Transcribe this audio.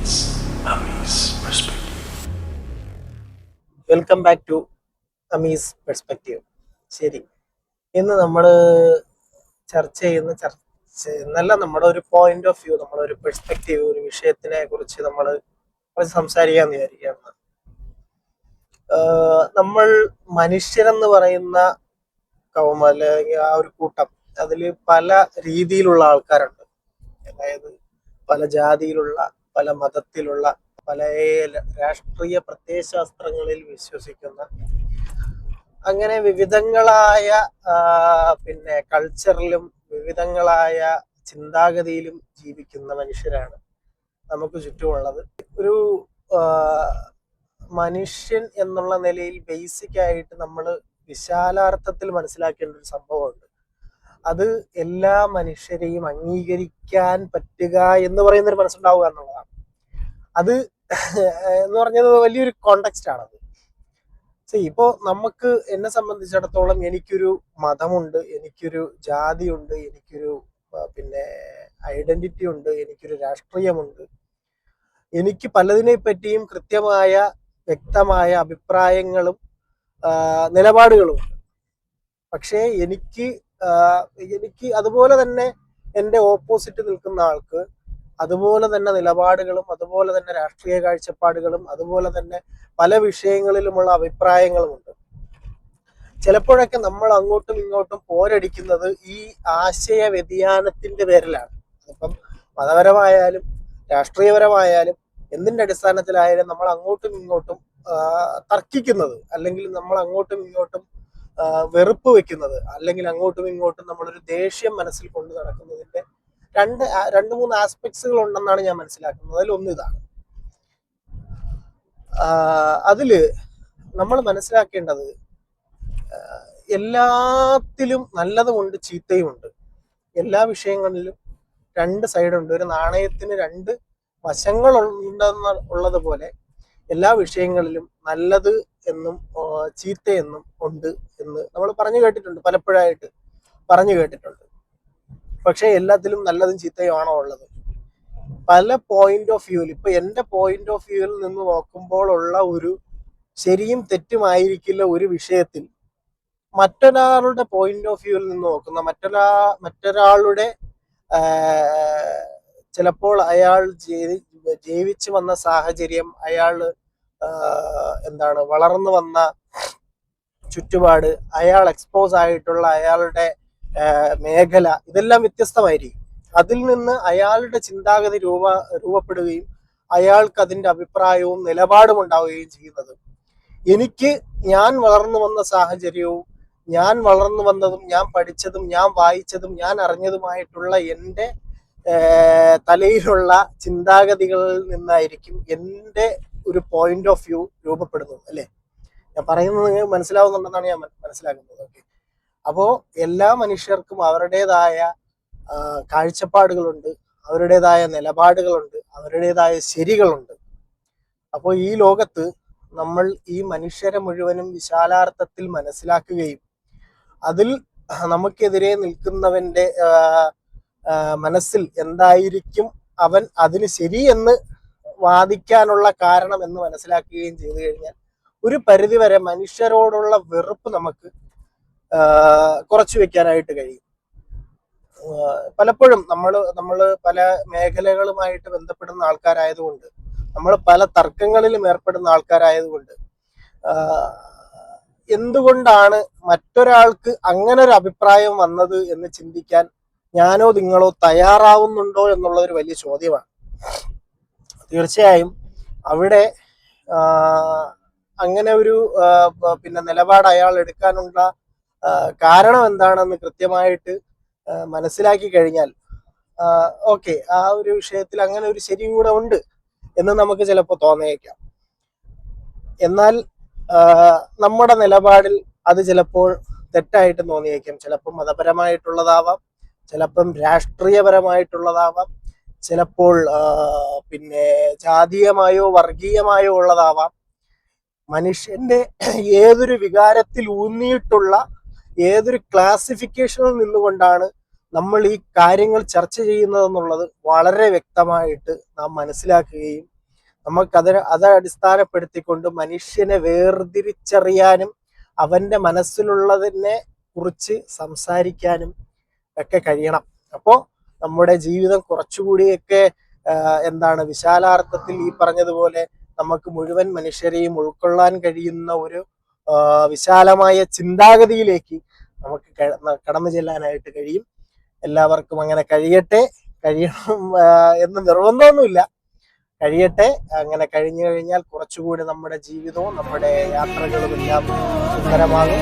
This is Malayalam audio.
It's Amis Perspective. Welcome back to Amis perspective. ശരി, ഇന്ന് നമ്മൾ ചർച്ച ചെയ്യുന്ന ചർച്ച എന്നല്ല, നമ്മുടെ ഒരു പോയിന്റ് ഓഫ് വ്യൂ, നമ്മുടെ ഒരു പെർസ്പെക്റ്റീവ്, ഒരു വിഷയത്തിനെ കുറിച്ച് നമ്മൾ കുറച്ച് സംസാരിക്കാന്ന് വിചാരിക്കുകയാണ്. നമ്മൾ മനുഷ്യരെന്ന് പറയുന്ന കൗമ അല്ലെങ്കിൽ ആ ഒരു കൂട്ടം, അതിൽ പല രീതിയിലുള്ള ആൾക്കാരുണ്ട്. അതായത് പല ജാതിയിലുള്ള, പല മതത്തിലുള്ള, പല രാഷ്ട്രീയ പ്രത്യയശാസ്ത്രങ്ങളിൽ വിശ്വസിക്കുന്ന, അങ്ങനെ വിവിധങ്ങളായ പിന്നെ കൾച്ചറിലും വിവിധങ്ങളായ ചിന്താഗതിയിലും ജീവിക്കുന്ന മനുഷ്യരാണ് നമുക്ക് ചുറ്റുമുള്ളത്. ഒരു മനുഷ്യൻ എന്നുള്ള നിലയിൽ ബേസിക് ആയിട്ട് നമ്മൾ വിശാലാർത്ഥത്തിൽ മനസ്സിലാക്കേണ്ട ഒരു സംഭവമുണ്ട്. അത് എല്ലാ മനുഷ്യരെയും അംഗീകരിക്കാൻ പറ്റുക എന്ന് പറയുന്നൊരു മനസ്സുണ്ടാവുക എന്നുള്ളതാണ്. അത് എന്ന് പറഞ്ഞത് വലിയൊരു കോണ്ടെക്സ്റ്റ് ആണത്. ഇപ്പോ നമുക്ക്, എന്നെ സംബന്ധിച്ചിടത്തോളം, എനിക്കൊരു മതമുണ്ട്, എനിക്കൊരു ജാതിയുണ്ട്, എനിക്കൊരു പിന്നെ ഐഡന്റിറ്റി ഉണ്ട്, എനിക്കൊരു രാഷ്ട്രീയമുണ്ട്, എനിക്ക് പലതിനെ പറ്റിയും കൃത്യമായ വ്യക്തമായ അഭിപ്രായങ്ങളും നിലപാടുകളും. പക്ഷേ എനിക്ക് അതുപോലെ തന്നെ എൻ്റെ ഓപ്പോസിറ്റ് നിൽക്കുന്ന ആൾക്ക് അതുപോലെ തന്നെ നിലപാടുകളും, അതുപോലെ തന്നെ രാഷ്ട്രീയ കാഴ്ചപ്പാടുകളും, അതുപോലെ തന്നെ പല വിഷയങ്ങളിലുമുള്ള അഭിപ്രായങ്ങളുമുണ്ട്. ചിലപ്പോഴൊക്കെ നമ്മൾ അങ്ങോട്ടും ഇങ്ങോട്ടും പോരടിക്കുന്നത് ഈ ആശയ വ്യതിയാനത്തിന്റെ പേരിലാണ്. ഇപ്പം മതപരമായാലും രാഷ്ട്രീയപരമായാലും എന്തിന്റെ അടിസ്ഥാനത്തിലായാലും നമ്മൾ അങ്ങോട്ടും ഇങ്ങോട്ടും തർക്കിക്കുന്നത്, അല്ലെങ്കിൽ നമ്മൾ അങ്ങോട്ടും ഇങ്ങോട്ടും വെറുപ്പ് വെക്കുന്നത്, അല്ലെങ്കിൽ അങ്ങോട്ടും ഇങ്ങോട്ടും നമ്മളൊരു ദേഷ്യം മനസ്സിൽ കൊണ്ട് നടക്കുന്നതിന്റെ രണ്ട് മൂന്ന് ആസ്പെക്ട്സുകൾ ഉണ്ടെന്നാണ് ഞാൻ മനസ്സിലാക്കുന്നത്. അതിലൊന്ന് ഇതാണ്. അതില് നമ്മൾ മനസ്സിലാക്കേണ്ടത്, എല്ലാത്തിലും നല്ലതുമുണ്ട്, ചീത്തയുമുണ്ട്. എല്ലാ വിഷയങ്ങളിലും രണ്ട് സൈഡുണ്ട്. ഒരു നാണയത്തിന് രണ്ട് വശങ്ങൾ ഉള്ളതുപോലെ എല്ലാ വിഷയങ്ങളിലും നല്ലത് എന്നും ചീത്തയെന്നും ഉണ്ട് എന്ന് നമ്മൾ പറഞ്ഞു കേട്ടിട്ടുണ്ട്, പലപ്പോഴായിട്ട് പറഞ്ഞു കേട്ടിട്ടുണ്ട്. പക്ഷെ എല്ലാത്തിലും നല്ലതും ചീത്തയും ആണോ ഉള്ളത്? പല പോയിന്റ് ഓഫ് വ്യൂവിൽ, ഇപ്പൊ എന്റെ പോയിന്റ് ഓഫ് വ്യൂവിൽ നിന്ന് നോക്കുമ്പോൾ ഉള്ള ഒരു ശരിയും തെറ്റുമായിരിക്കില്ല ഒരു വിഷയത്തിൽ മറ്റൊരാളുടെ പോയിന്റ് ഓഫ് വ്യൂവിൽ നിന്ന് നോക്കുന്ന മറ്റൊരാളുടെ ചിലപ്പോൾ അയാൾ ജീവിച്ചു വന്ന സാഹചര്യം, അയാൾ വളർന്നു വന്ന ചുറ്റുപാട്, അയാൾ എക്സ്പോസ് ആയിട്ടുള്ള അയാളുടെ മേഖല, ഇതെല്ലാം വ്യത്യസ്തമായിരിക്കും. അതിൽ നിന്ന് അയാളുടെ ചിന്താഗതി രൂപപ്പെടുകയും അയാൾക്ക് അതിൻ്റെ അഭിപ്രായവും നിലപാടും ഉണ്ടാവുകയും ചെയ്യുന്നത്. ഞാൻ വളർന്നു വന്ന സാഹചര്യവും, ഞാൻ വളർന്നു വന്നതും, ഞാൻ പഠിച്ചതും, ഞാൻ വായിച്ചതും, ഞാൻ അറിഞ്ഞതുമായിട്ടുള്ള എൻ്റെ തലയിലുള്ള ചിന്താഗതികളിൽ നിന്നായിരിക്കും എൻ്റെ ഒരു പോയിന്റ് ഓഫ് വ്യൂ രൂപപ്പെടുന്നത്, അല്ലേ? ഞാൻ പറയുന്നത് നിങ്ങൾക്ക് മനസ്സിലാവുന്നുണ്ടെന്നാണ് ഞാൻ മനസ്സിലാക്കുന്നത്. ഓക്കെ, അപ്പോ എല്ലാ മനുഷ്യർക്കും അവരുടേതായ കാഴ്ചപ്പാടുകളുണ്ട്, അവരുടേതായ നിലപാടുകളുണ്ട്, അവരുടേതായ ശരികളുണ്ട്. അപ്പോൾ ഈ ലോകത്ത് നമ്മൾ ഈ മനുഷ്യരെ മുഴുവനും വിശാലാർത്ഥത്തിൽ മനസ്സിലാക്കുകയും അതിൽ നമുക്കെതിരെ നിൽക്കുന്നവന്റെ മനസ്സിൽ എന്തായിരിക്കും അവൻ അതിന് ശരിയെന്ന് വാദിക്കാനുള്ള കാരണം എന്ന് മനസ്സിലാക്കുകയും ചെയ്തു കഴിഞ്ഞാൽ ഒരു പരിധിവരെ മനുഷ്യരോടുള്ള വെറുപ്പ് നമുക്ക് കുറച്ചു വെക്കാനായിട്ട് കഴിയും. പലപ്പോഴും നമ്മൾ പല മേഖലകളുമായിട്ട് ബന്ധപ്പെടുന്ന ആൾക്കാരായതുകൊണ്ട്, നമ്മൾ പല തർക്കങ്ങളിലും ഏർപ്പെടുന്ന ആൾക്കാരായതുകൊണ്ട്, എന്തുകൊണ്ടാണ് മറ്റൊരാൾക്ക് അങ്ങനെ ഒരു അഭിപ്രായം വന്നത് എന്ന് ചിന്തിക്കാൻ ഞാനോ നിങ്ങളോ തയ്യാറാവുന്നുണ്ടോ എന്നുള്ള ഒരു വലിയ ചോദ്യമാണ്. തീർച്ചയായും അവിടെ അങ്ങനെ ഒരു പിന്നെ നിലപാട് അയാൾ എടുക്കാനുള്ള കാരണം എന്താണെന്ന് കൃത്യമായിട്ട് മനസ്സിലാക്കി കഴിഞ്ഞാൽ ഓക്കെ, ആ ഒരു വിഷയത്തിൽ അങ്ങനെ ഒരു ശരിയും കൂടെ ഉണ്ട് എന്ന് നമുക്ക് ചിലപ്പോൾ തോന്നിയേക്കാം. എന്നാൽ നമ്മുടെ നിലപാടിൽ അത് ചിലപ്പോൾ തെറ്റായിട്ട് തോന്നിയേക്കാം. ചിലപ്പോൾ മതപരമായിട്ടുള്ളതാവാം, ചിലപ്പം രാഷ്ട്രീയപരമായിട്ടുള്ളതാവാം, ചിലപ്പോൾ പിന്നെ ജാതീയമായോ വർഗീയമായോ ഉള്ളതാവാം. മനുഷ്യന്റെ ഏതൊരു വികാരത്തിൽ ഊന്നിയിട്ടുള്ള ഏതൊരു ക്ലാസിഫിക്കേഷനിൽ നിന്നുകൊണ്ടാണ് നമ്മൾ ഈ കാര്യങ്ങൾ ചർച്ച ചെയ്യുന്നതെന്നുള്ളത് വളരെ വ്യക്തമായിട്ട് നാം മനസ്സിലാക്കുകയും അത് അടിസ്ഥാനപ്പെടുത്തിക്കൊണ്ട് മനുഷ്യനെ വേർതിരിച്ചറിയാനും അവന്റെ മനസ്സിലുള്ളതിനെ കുറിച്ച് സംസാരിക്കാനും ഒക്കെ കഴിയണം. അപ്പോൾ നമ്മുടെ ജീവിതം കുറച്ചുകൂടിയൊക്കെ വിശാലാർത്ഥത്തിൽ ഈ പറഞ്ഞതുപോലെ നമുക്ക് മുഴുവൻ മനുഷ്യരെയും ഉൾക്കൊള്ളാൻ കഴിയുന്ന ഒരു വിശാലമായ ചിന്താഗതിയിലേക്ക് നമുക്ക് കടന്നു ചെല്ലാനായിട്ട് കഴിയും. എല്ലാവർക്കും അങ്ങനെ കഴിയണം എന്ന് നിർബന്ധമൊന്നുമില്ല. കഴിയട്ടെ. അങ്ങനെ കഴിഞ്ഞു കഴിഞ്ഞാൽ കുറച്ചുകൂടി നമ്മുടെ ജീവിതവും നമ്മുടെ യാത്രകളും എല്ലാം സുന്ദരമാകും.